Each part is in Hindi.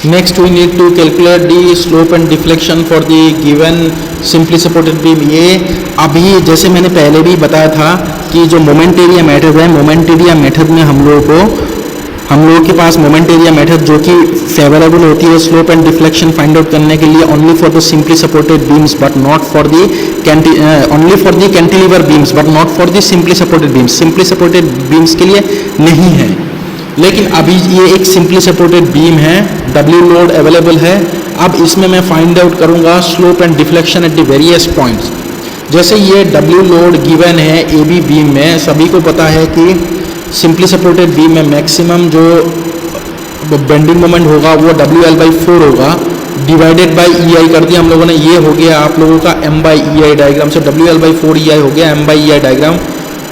Next we need to calculate the slope and deflection for the given simply supported beam। ये अभी जैसे मैंने पहले भी बताया था कि जो मोमेंट एरिया मेथड है, मोमेंट एरिया मेथड में हम लोगों के पास मोमेंट एरिया मेथड जो कि फेवरेबल होती है slope and deflection find out करने के लिए only for the simply supported beams but not for the only for the cantilever beams but not for the simply supported beams. Simply supported beams के लिए नहीं है, लेकिन अभी ये एक सिंपली सपोर्टेड बीम है, डब्ल्यू लोड अवेलेबल है। अब इसमें मैं फाइंड आउट करूंगा slope and deflection at the various points. जैसे ये डब्ल्यू लोड गिवन है ए बी बीम में, सभी को पता है कि सिंपली सपोर्टेड बीम में मैक्सिमम जो बेंडिंग मोमेंट होगा वो WL/4 होगा, डिवाइडेड बाय EI कर दिया हम लोगों ने। ये हो गया आप लोगों का M/EI डायग्राम से, WL/4 EI हो गया M/EI डायग्राम।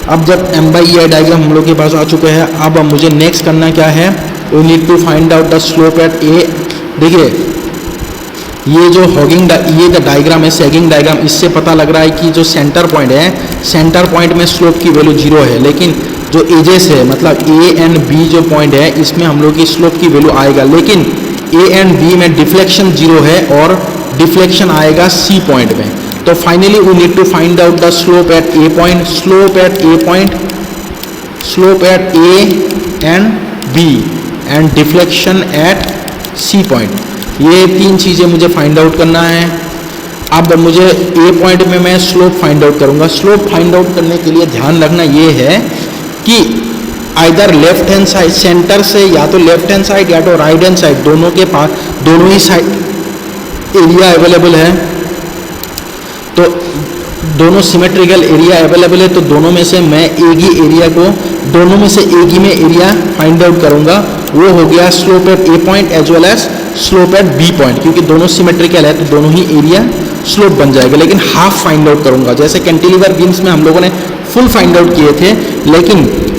अब जब M/EI डायग्राम हम लोग के पास आ चुके हैं, अब मुझे नेक्स्ट करना क्या है, we need to find out the slope at A. देखिए ये जो हॉगिंग ये जो डायग्राम है सैगिंग डायग्राम, इससे पता लग रहा है कि जो सेंटर पॉइंट है, सेंटर पॉइंट में स्लोप की वैल्यू 0 है, लेकिन जो एजेस है मतलब ए एंड बी जो पॉइंट है इसमें हम लोग की स्लोप की वैल्यू आएगा, लेकिन ए एंड बी में डिफ्लेक्शन 0 है और डिफ्लेक्शन आएगा सी पॉइंट में। तो finally we need to find out the slope at A point, slope at A point, slope at A and B and deflection at C point. ये तीन चीज़ें मुझे फाइंड आउट करना है। अब मुझे ए पॉइंट में मैं स्लोप फाइंड आउट करूंगा। स्लोप फाइंड आउट करने के लिए ध्यान रखना ये है कि either left hand side centre से, या तो लेफ्ट हैंड साइड या तो राइट हैंड साइड, दोनों के पास दोनों ही साइड एरिया अवेलेबल है। तो दोनों सिमेट्रिकल एरिया अवेलेबल है, तो दोनों में से मैं एक ही एरिया को, दोनों में से एक ही में एरिया फाइंड आउट करूंगा। वो हो गया slope at A point as well as slope at B point, क्योंकि दोनों सिमेट्रिकल है तो दोनों ही एरिया स्लोप बन जाएगा, लेकिन हाफ फाइंड आउट करूंगा। जैसे कैंटिलीवर बीम्स में हम लोगों ने फुल फाइंड आउट किए थे, लेकिन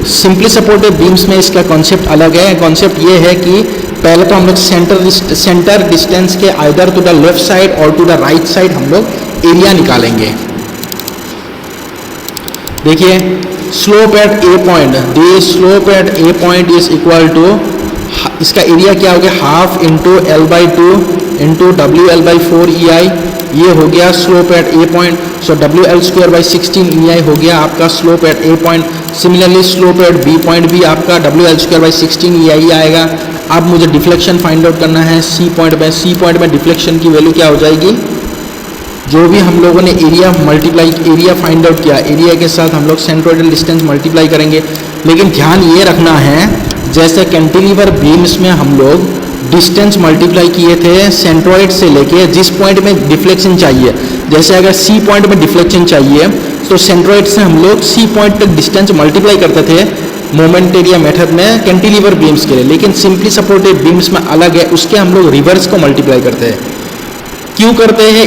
सिंपली सपोर्टेड बीम्स में इसका कॉन्सेप्ट अलग है। कॉन्सेप्ट ये है कि पहले तो हम लोग सेंटर डिस्टेंस के either to the left side और टू द राइट साइड हम लोग एरिया निकालेंगे। देखिए slope at A point, the slope at A point is equal to, इसका एरिया क्या हो गया, half into L/2 into WL/4 EI। ये हो गया slope at A point. So WL²/16 EI हो गया आपका slope at A point. Similarly slope at B point भी आपका WL²/16 EI ही आएगा। अब मुझे डिफ्लेक्शन फाइंड आउट करना है सी पॉइंट में। सी पॉइंट में डिफ्लेक्शन की वैल्यू क्या हो जाएगी, जो भी हम लोगों ने एरिया फाइंड आउट किया, एरिया के साथ हम लोग सेंट्रोइडल डिस्टेंस मल्टीप्लाई करेंगे। लेकिन ध्यान ये रखना है, जैसे कैंटिलीवर बीम्स में हम लोग डिस्टेंस मल्टीप्लाई किए थे सेंट्रोइड से लेके जिस पॉइंट में डिफ्लेक्शन चाहिए, जैसे अगर सी पॉइंट में डिफ्लेक्शन चाहिए तो सेंट्रोइड से हम लोग सी पॉइंट तक डिस्टेंस मल्टीप्लाई करते थे मोमेंट एरिया मेथड में कैंटिलीवर बीम्स के लिए। लेकिन सिंपली सपोर्टेड बीम्स में अलग है, उसके हम लोग रिवर्स को मल्टीप्लाई करते हैं। क्यों करते हैं,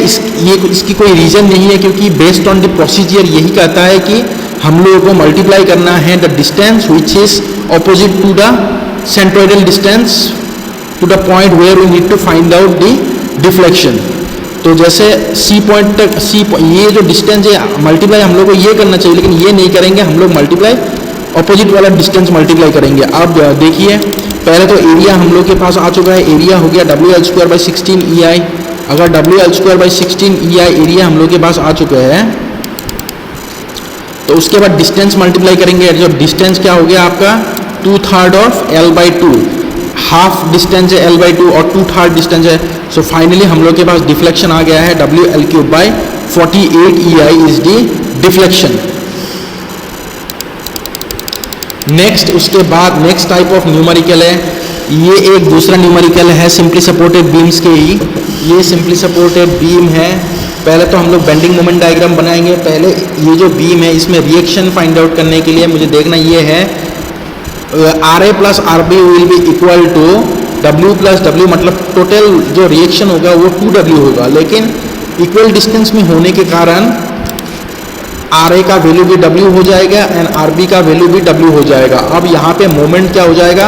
इसकी कोई रीज़न नहीं है, क्योंकि बेस्ड ऑन द प्रोसीजर यही कहता है कि हम लोगों को मल्टीप्लाई करना है the distance which is opposite to the centroidal distance to the point where we need to find out the deflection. तो जैसे सी पॉइंट तक ये जो डिस्टेंस है मल्टीप्लाई हम लोग को ये करना चाहिए, लेकिन ये नहीं करेंगे, हम लोग मल्टीप्लाई ऑपोजिट वाला डिस्टेंस मल्टीप्लाई करेंगे। अब देखिए पहले तो एरिया हम लोग के पास आ चुका है, एरिया हो गया WL²/16 EI। अगर WL²/16 EI एरिया हम लोग के पास आ चुके हैं तो उसके बाद डिस्टेंस मल्टीप्लाई करेंगे। जो डिस्टेंस क्या हो गया आपका 2/3 ऑफ L/2, हाफ डिस्टेंस है L/2 और 2/3 डिस्टेंस है। सो फाइनली हम लोग के पास डिफ्लेक्शन आ गया है WL3/48 EI is the deflection. Next उसके बाद नेक्स्ट टाइप ऑफ न्यूमेरिकल है, ये एक दूसरा न्यूमेरिकल है सिंपली सपोर्टेड बीम्स के ही। ये सिंपली सपोर्टेड बीम है। पहले तो हम लोग बेंडिंग मोमेंट डायग्राम बनाएंगे। पहले ये जो बीम है इसमें रिएक्शन फाइंड आउट करने के लिए मुझे देखना ये है RA plus RB will be equal to W plus W, मतलब टोटल जो रिएक्शन होगा वो 2W होगा, लेकिन इक्वल डिस्टेंस में होने के कारण RA का वैल्यू भी W हो जाएगा एंड RB का वैल्यू भी W हो जाएगा। अब यहाँ पे मोमेंट क्या हो जाएगा,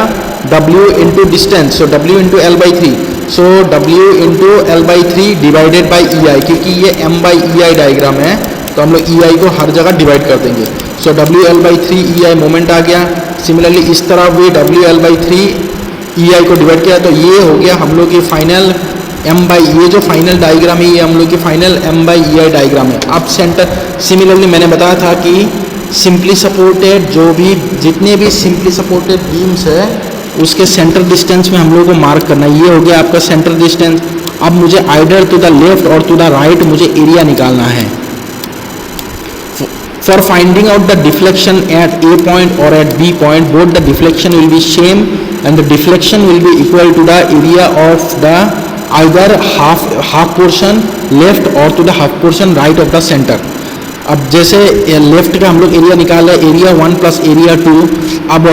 W into distance, so W into L/3, so W into L/3 divided by EI, क्योंकि ये M/EI डायग्राम है तो हम लोग EI को हर जगह डिवाइड कर देंगे। सो WL/3 EI मोमेंट आ गया। सिमिलरली इस तरह भी WL/3 ई आई को डिवाइड किया, तो ये हो गया हम लोग की फाइनल एम बाई, ये जो फाइनल डायग्राम है ये हम लोग की final M by E I diagram है। अब सेंटर सिमिलरली मैंने बताया था कि सिंपली सपोर्टेड जो भी जितने भी सिंपली सपोर्टेड बीम्स है उसके सेंटर डिस्टेंस में हम लोग को मार्क करना है। ये हो गया आपका सेंटर डिस्टेंस। अब मुझे आइडर टू द लेफ्ट और टू द राइट मुझे एरिया निकालना है। For finding out the deflection at A point or at B point, both the deflection will be same and the deflection will be equal to the area of the either half portion left or to the half portion right of the center. अब जैसे लेफ्ट का हम लोग एरिया निकाला, एरिया 1 प्लस एरिया 2। अब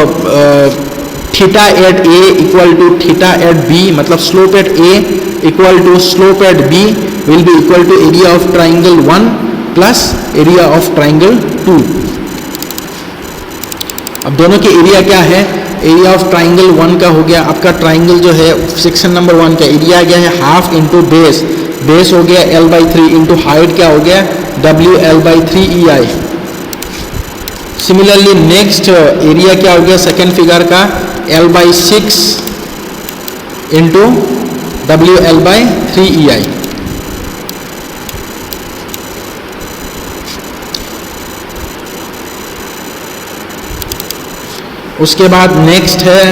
theta at A equal to theta at B, मतलब slope at A equal to slope at B will be equal to area of triangle 1 plus area of triangle 2। अब दोनों के एरिया क्या है, एरिया ऑफ ट्राइंगल 1 का हो गया आपका, ट्राइंगल जो है सेक्शन नंबर 1 का एरिया क्या है हाफ इंटू बेस, बेस हो गया L/3 इंटू हाइट क्या हो गया WL/3EI। सिमिलरली नेक्स्ट एरिया क्या हो गया सेकेंड फिगर का L/6 इंटू WL/3EI। उसके बाद नेक्स्ट है,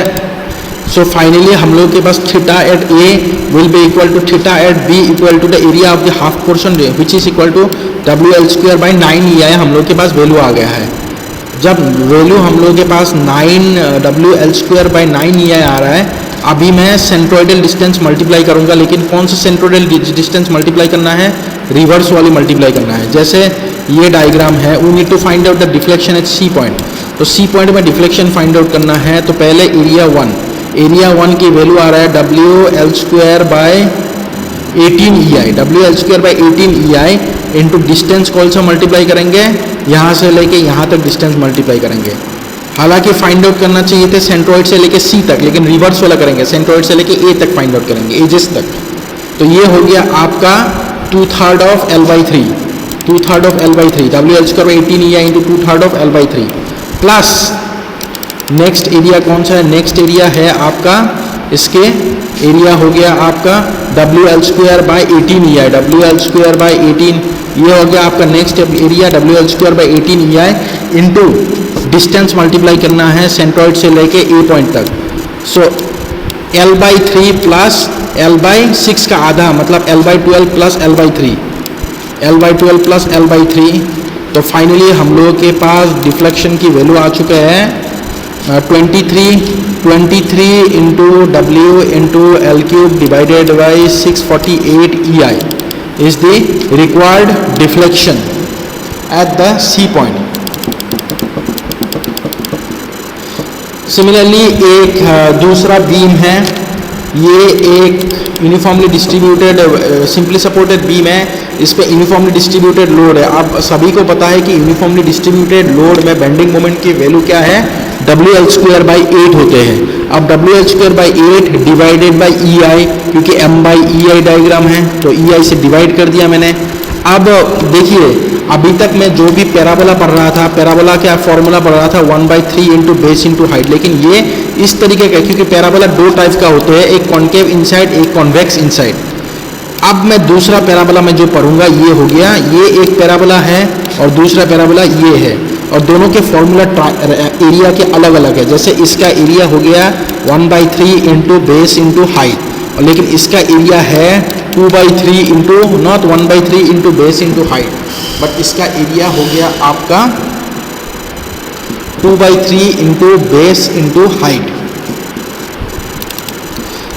सो फाइनली हम लोग के पास theta at A will be equal to theta at B equal to the area of the half portion which is equal to WL²/9EI। हम लोग के पास वैल्यू आ गया है। जब वैल्यू हम लोग के पास 9 WL²/9EI आ रहा है, अभी मैं सेंट्रोइडल डिस्टेंस मल्टीप्लाई करूंगा, लेकिन कौन सा सेंट्रोइडल डिस्टेंस मल्टीप्लाई करना है, रिवर्स वाली मल्टीप्लाई करना है। जैसे ये डायग्राम है, we need to find out the deflection at C point, तो सी पॉइंट में डिफ्लेक्शन फाइंड आउट करना है। तो पहले एरिया 1 की वैल्यू आ रहा है WL²/18EI, WL²/18EI इंटू डिस्टेंस कौन सा मल्टीप्लाई करेंगे, यहाँ से लेके यहाँ तक डिस्टेंस मल्टीप्लाई करेंगे। हालांकि फाइंड आउट करना चाहिए थे सेंट्रोइड से लेके सी तक, लेकिन रिवर्स वाला करेंगे, सेंट्रोइड से लेके ए तक फाइंड आउट करेंगे, एजेस तक। तो ये हो गया आपका 2/3 of L/3, 2/3 of L/3 WL²/18EI into 2/3 of L/3 plus next area कौन सा है, नेक्स्ट एरिया है आपका, इसके एरिया हो गया आपका WL²/18EI, WL²/18, ये हो गया आपका next area WL²/18EI into distance multiply करना है सेंट्रोइड से लेके ए पॉइंट तक। सो L/3 प्लस L/6 का आधा, मतलब L/12 plus L/3, L/12 plus L/3। तो फाइनली हम लोगों के पास डिफ्लेक्शन की वैल्यू आ चुका है 23 into W into L³ divided by 648EI is the required deflection at the C point. Similarly एक दूसरा बीम है, ये एक uniformly distributed simply supported beam है, इस पे यूनिफॉर्मली डिस्ट्रीब्यूटेड लोड है। अब सभी को पता है कि यूनिफॉर्मली डिस्ट्रीब्यूटेड लोड में बेंडिंग मोमेंट की वैल्यू क्या है, WL²/8 होते हैं। अब WL²/8 डिवाइडेड बाई EI, क्योंकि M/EI डायग्राम है तो EI से डिवाइड कर दिया मैंने। अब देखिए अभी तक मैं जो भी पैराबोला पढ़ रहा था, पैराबोला क्या फॉर्मूला पढ़ रहा था 1/3 इंटू बेस इंटू हाइट, लेकिन ये इस तरीके का, क्योंकि पैराबोला दो टाइप का होते हैं, एक कॉन्केव इनसाइड एक कॉन्वेक्स इनसाइड। अब मैं दूसरा पैराबोला में जो पढ़ूंगा ये हो गया, ये एक पैराबोला है और दूसरा पैराबोला ये है, और दोनों के फॉर्मूला एरिया के अलग अलग है। जैसे इसका एरिया हो गया 1/3 इंटू बेस इंटू हाइट, और लेकिन इसका एरिया है 2/3 into not 1/3 into base into height, but इसका एरिया हो गया आपका 2/3 इंटू बेस इंटू हाइट।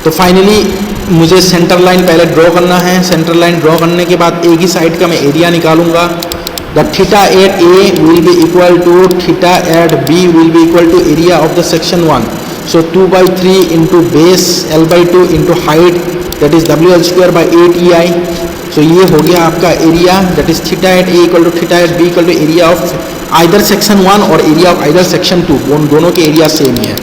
तो फाइनली मुझे सेंटर लाइन पहले ड्रॉ करना है। सेंटर लाइन ड्रॉ करने के बाद एक ही साइड का मैं एरिया निकालूंगा। The theta at A will be equal to theta at B will be equal to area of the section 1। So 2/3 into base L/2 into height, that is WL²/8EI। So ये हो गया आपका area, that is theta at A equal to theta at B equal to area of either section 1 और एरिया ऑफ आइदर सेक्शन 2, दोनों के एरिया सेम ही है।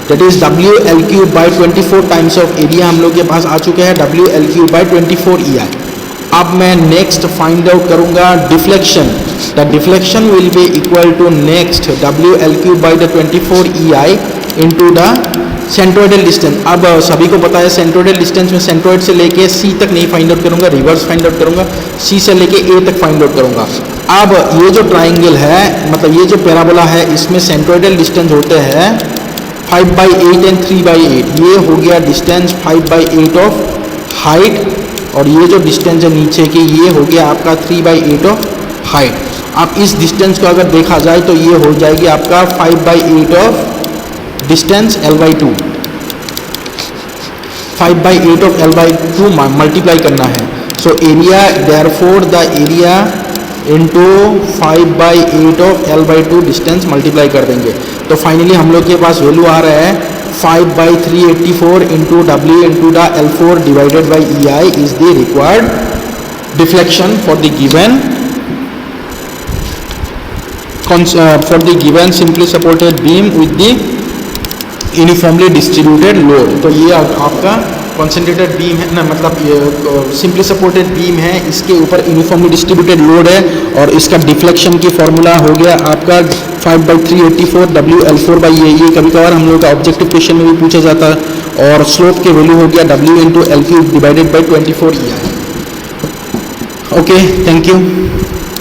That is WL³/24 times of area हम लोग के पास आ चुके हैं WL³/24EI। अब मैं नेक्स्ट फाइंड आउट करूंगा deflection. The deflection will be equal to next WL³ by the 24EI into the centroidal distance, अब सभी को पता है सेंट्रोइडल डिस्टेंस में सेंट्रोइड से लेके सी तक नहीं फाइंड आउट करूंगा, रिवर्स फाइंड आउट करूंगा, सी से लेके ए तक फाइंड आउट करूंगा। अब ये जो ट्राइंगल है, मतलब ये जो पैराबोला है, इसमें सेंट्रोइडल डिस्टेंस होते हैं 5/8 एंड 3/8। ये हो गया डिस्टेंस 5/8 ऑफ हाइट, और ये जो डिस्टेंस है नीचे की ये हो गया आपका 3/8 ऑफ हाइट। अब इस डिस्टेंस को अगर देखा जाए तो ये हो जाएगी आपका 5/8 of distance L/2, 5/8 of L/2 multiply करना है। So area, therefore the area into 5/8 of L/2 distance multiply कर देंगे। तो फाइनली हम लोग के पास वैल्यू आ रहा है 5/384 into W into the L4 divided by EI is the required deflection for the given simply supported beam with the uniformly distributed load. तो ये आपका कॉन्सेंट्रेटेड बीम है ना, मतलब सिंपली सपोर्टेड बीम है, इसके ऊपर यूनिफॉर्मली डिस्ट्रीब्यूटेड लोड है, और इसका डिफ्लेक्शन की फॉर्मूला हो गया आपका 5/384 W L4/A। ये कभी कभार हम लोग का ऑब्जेक्टिव क्वेश्चन में भी पूछा जाता है। और स्लोप के वैल्यू हो गया W into L3 divided by 24 EI। Okay, thank you.